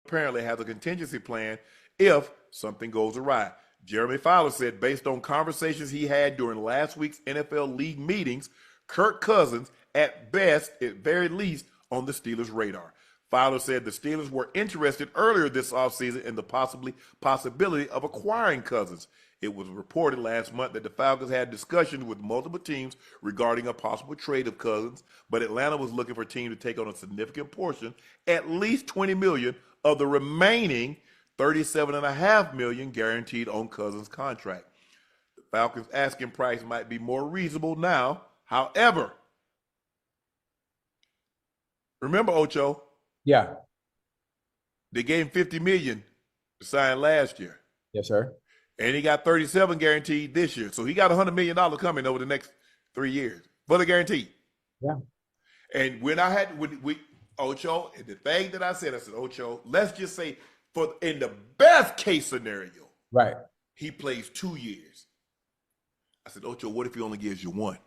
apparently has a contingency plan if something goes awry. Jeremy Fowler said, based on conversations he had during last week's NFL league meetings, Kirk Cousins, at very least, on the Steelers' radar. Fowler said the Steelers were interested earlier this offseason in the possibility of acquiring Cousins. It was reported last month that the Falcons had discussions with multiple teams regarding a possible trade of Cousins, but Atlanta was looking for a team to take on a significant portion, at least $20 million of the remaining $37.5 million guaranteed on Cousins' contract. The Falcons' asking price might be more reasonable now. However, remember, Ocho? Yeah. They gave him $50 million to sign last year. Yes, sir. And he got 37 guaranteed this year. So he got $100 million coming over the next 3 years. Fully guaranteed. Yeah. And when I had Ocho, the thing that I said, Ocho, let's just say in the best case scenario, right, he plays 2 years. I said, Ocho, what if he only gives you one?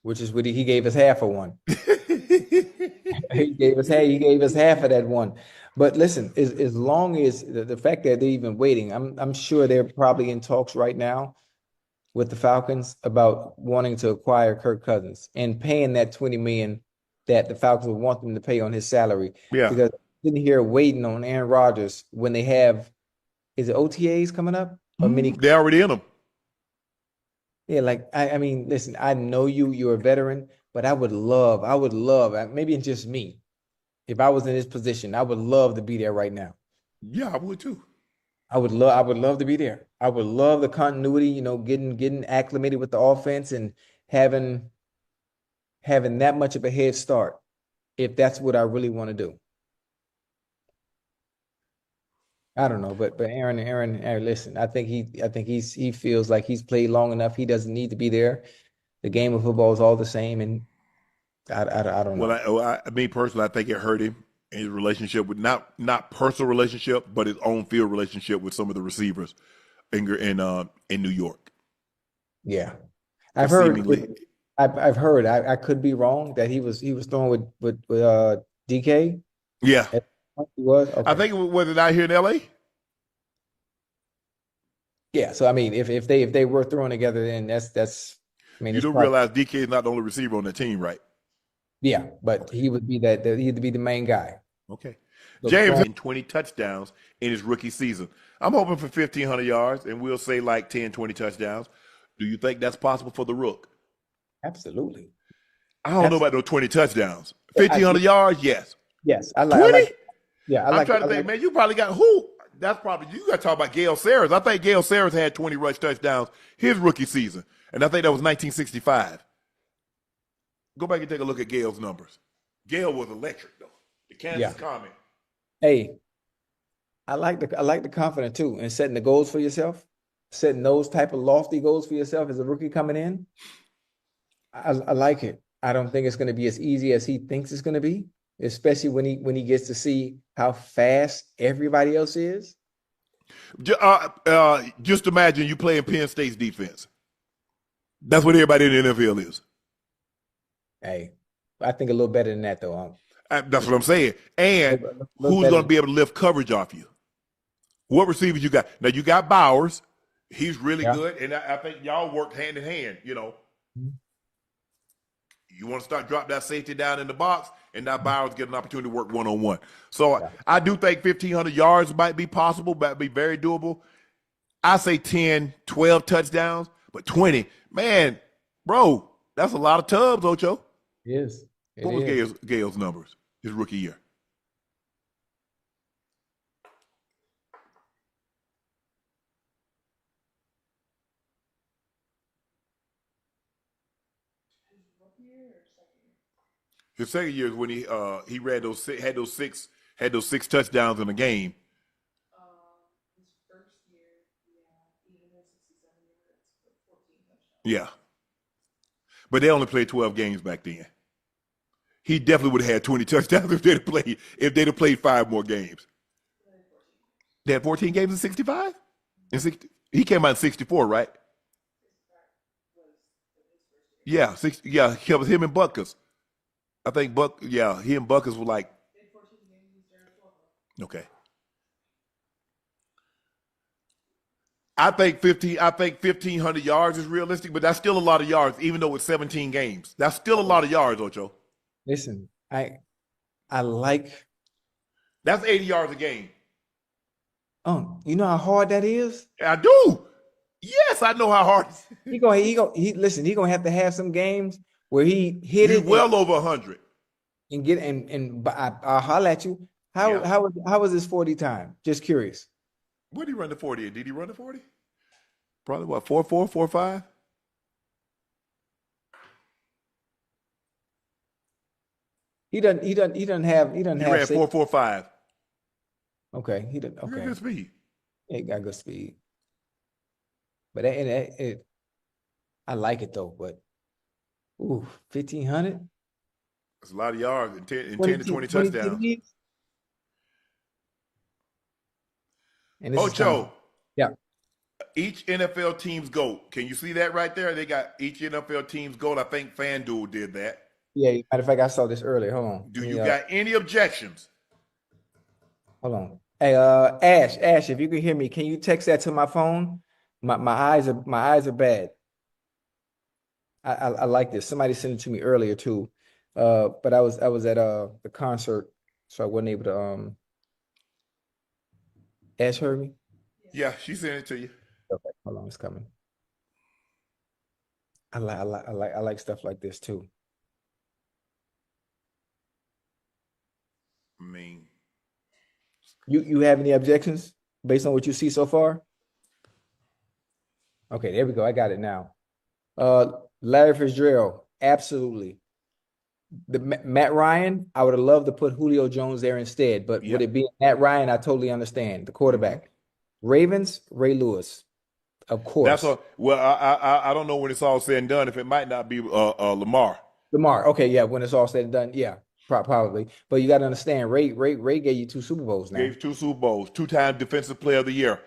Which is what he gave us half of one. He gave us half of that one. But listen, as long as the fact that they're even waiting, I'm sure they're probably in talks right now with the Falcons about wanting to acquire Kirk Cousins and paying that $20 million that the Falcons would want them to pay on his salary. Yeah. Because I didn't hear waiting on Aaron Rodgers when they have, is it OTAs coming up? Or they're already in them. Yeah, like I mean, listen, I know you're a veteran, but I would love, maybe it's just me. If I was in this position, I would love to be there right now. Yeah, I would too. I would love to be there. I would love the continuity, getting acclimated with the offense and having that much of a head start, if that's what I really want to do. I don't know, but Aaron, listen, I think he feels like he's played long enough. He doesn't need to be there. The game of football is all the same, and I don't know. Well, I mean, personally, I think it hurt him in his relationship with not personal relationship, but his own field relationship with some of the receivers in New York. Yeah, I've heard. I could be wrong that he was throwing with DK. Yeah. He was? Okay. I think was it out here in LA? Yeah, so I mean, if they were throwing together, then that's. I mean, you don't realize DK is not the only receiver on the team, right? Yeah, but he would be he'd be the main guy. Okay. So James had 20 touchdowns in his rookie season. I'm hoping for 1,500 yards, and we'll say like 10, 20 touchdowns. Do you think that's possible for the Rook? Absolutely. I don't know about those 20 touchdowns. 1,500 yards, yes. Yes, I 20? Yeah, I'm trying to think, man, you probably got who? That's probably, you got to talk about Gale Sayers. I think Gale Sayers had 20 rush touchdowns his rookie season, and I think that was 1965. Go back and take a look at Gale's numbers. Gale was electric, though. The Kansas comment. Hey, I like the confidence, too, in setting the goals for yourself, setting those type of lofty goals for yourself as a rookie coming in. I like it. I don't think it's going to be as easy as he thinks it's going to be, especially when he gets to see how fast everybody else is. Just imagine you playing Penn State's defense. That's what everybody in the NFL is. Hey, I think a little better than that, though. That's what I'm saying. And who's going to be able to lift coverage off you? What receivers you got? Now, you got Bowers. He's really good, and I think y'all work hand in hand, Mm-hmm. You want to start drop that safety down in the box, and now Bowers get an opportunity to work one-on-one. So I do think 1,500 yards might be possible, might be very doable. I say 10, 12 touchdowns, but 20, man, bro, that's a lot of tubs, Ocho. It is. What was Gale's numbers his rookie year? His second year is when he had those six touchdowns in a game. His first year, he even had 67 yards, but 14 touchdowns. Yeah, but they only played 12 games back then. He definitely would have had 20 touchdowns if they'd have played 5 more games. They had 14 games in 65? He came out in 64, right? Yeah, it was him and Buckers. I think he and Buckers were like, Okay. I think 1,500 yards is realistic, but that's still a lot of yards, even though it's 17 games. That's still a lot of yards, Ocho. Listen, I like. That's 80 yards a game. You know how hard that is? I do. Yes, I know how hard. Listen, he gonna have to have some games where he hit He's it well over 100. and get but I'll holler at you. How was his 40 time? Just curious. What did he run the 40 in? Did he run the 40? Probably what, 4.4, 4.5? He doesn't have He ran 4.45. Okay, he didn't. He got Okay, good speed. he got good speed. But I like it though. But 1,500. That's a lot of yards and 10 to 20 touchdowns. And Ocho. Yeah. Each NFL team's GOAT. Can you see that right there? They got each NFL team's GOAT. I think FanDuel did that. Yeah, matter of fact, I saw this earlier. Hold on. Do you got any objections? Hold on. Hey, Ash, if you can hear me, can you text that to my phone? My eyes are bad. I like this. Somebody sent it to me earlier too. But I was at the concert, so I wasn't able to Ash heard me? Yeah, she sent it to you. Okay, hold on, it's coming. I like stuff like this too. I mean, You have any objections based on what you see so far? Okay, there we go. I got it now. Larry Fitzgerald, absolutely. Matt Ryan, I would have loved to put Julio Jones there instead, but Yep. would it be Matt Ryan? I totally understand. The quarterback. Ravens, Ray Lewis, of course. Well, I don't know when it's all said and done if it might not be Lamar. Lamar. Okay, yeah, when it's all said and done, yeah, probably. But you got to understand, Ray gave you 2 Super Bowls now. Gave 2 Super Bowls, 2-time Defensive Player of the Year.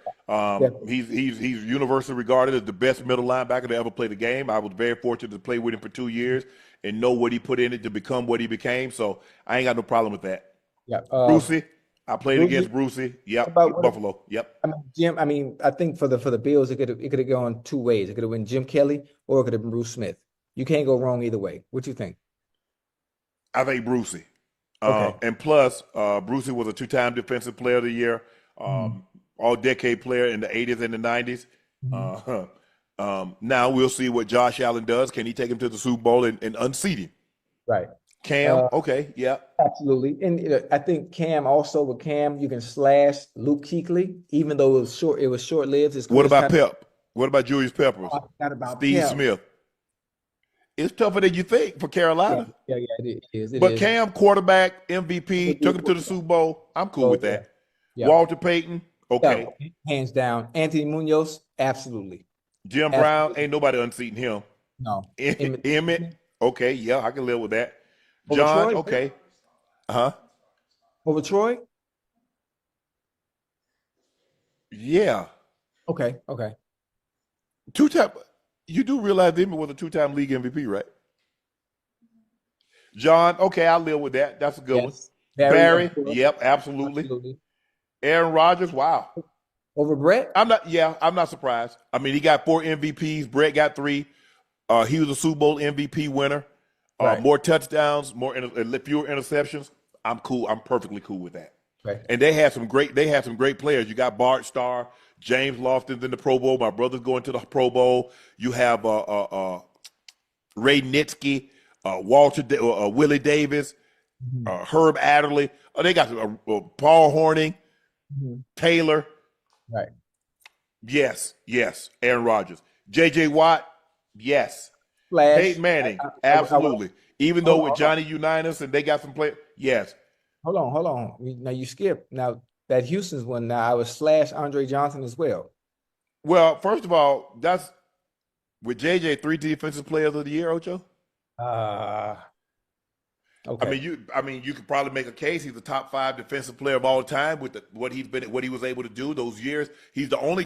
He's universally regarded as the best middle linebacker to ever play the game. I was very fortunate to play with him for 2 years and know what he put in it to become what he became. So I ain't got no problem with that. Yeah, Brucey, I played against Brucey. Yep, Buffalo. Yep. I mean, Jim. I mean, I think for the Bills, it could have gone 2 ways. It could have been Jim Kelly or it could have been Bruce Smith. You can't go wrong either way. What do you think? I think Brucey. Okay. And plus, Brucey was a 2-time Defensive Player of the Year, all-decade player in the 80s and the 90s. Now we'll see what Josh Allen does. Can he take him to the Super Bowl and unseat him? Right. Cam, okay, yeah. Absolutely. And I think Cam also, with Cam, you can slash Luke Kuechly, even though it was short-lived. What about Pep? What about Julius Peppers? I forgot about Steve Pep. Smith. It's tougher than you think for Carolina. Yeah, it is. But Cam, quarterback, MVP, took him to the Super Bowl. I'm cool with that. Yeah. Walter Payton, okay. Yeah, hands down. Anthony Munoz, absolutely. Jim Brown, ain't nobody unseating him. No. Emmett, okay, yeah, I can live with that. Over John, Troy? okay. Uh-huh. Over Troy? Yeah. Okay. 2-time. You do realize Emmett was a 2-time league MVP, right? John, okay, I'll live with that. That's a good one. Barry, yep, absolutely. Aaron Rodgers, wow. Over Brett? I'm not surprised. I mean, he got 4 MVPs. Brett got 3. He was a Super Bowl MVP winner. Right. More touchdowns, fewer interceptions. I'm cool. I'm perfectly cool with that. Right. And they had some great players. You got Bart Starr, James Lofton's in the Pro Bowl. My brother's going to the Pro Bowl. You have Ray Nitsky, Willie Davis, Herb Adderley. They got Paul Hornung, Taylor. Right. Yes. Aaron Rodgers. J.J. Watt. Yes. Flash. Peyton Manning. Absolutely. Even though with Johnny Unitas and they got some players. Yes. Hold on. Now you skip. Now that Houston's one. Now I would slash Andre Johnson as well. Well, first of all, that's with JJ 3 defensive players of the year, Ocho. Okay. I mean, you could probably make a case he's the top 5 defensive player of all time with what he was able to do those years. He's the only